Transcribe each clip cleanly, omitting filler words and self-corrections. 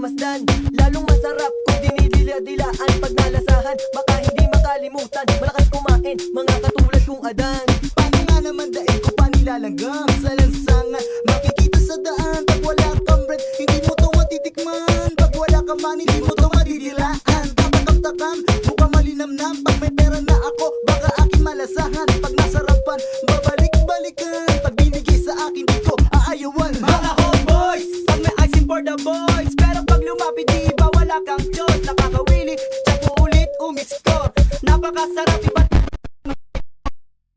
pagmamasdan. Lalong masarap kung dinidila-dilaan. Pag nalasahan, baka hindi makalimutan. Malakas kumain, mga katulad kong Adan. Paano nga naman daig ko pa nilalanggam sa lansangan? Makikita sa daan pag wala kang bread, hindi mo to matitikman. Pag wala kang money, hindi mo to madidilaan. Kapatam-takam, mukhang malinamnam. Pag may pera na ako, baka aking malasahan. Pag nasarapan, babalik-balikan. Pag binigay sa akin, di ko aayawan. Mga homeboys, pag may icing for the boys. Pero pag lumapit, di ba wala kang choice? Nakakawili, tsaka ulit umiscore. Napakasarap, iba't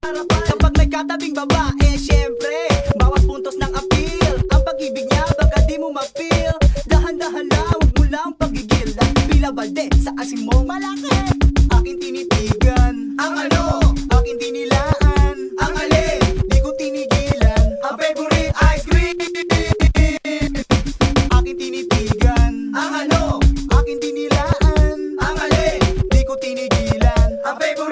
harapan. Kapag may katabing babae, syempre bawas puntos ng appeal. Ang pag-ibig niya, baka di mo ma-feel. Dahan-dahan lang, huwag mo lang pagigil. At pila balde, sa asin mo malaki. Aking tinitigan, Ang ano? aking tinilaan, Ang alin? di ko tinigilan. Ang favorite ice cream. Aking tinitigan, Ang ano? aking tinilaan, Ang alin? di ko tinigilan. Ang favorite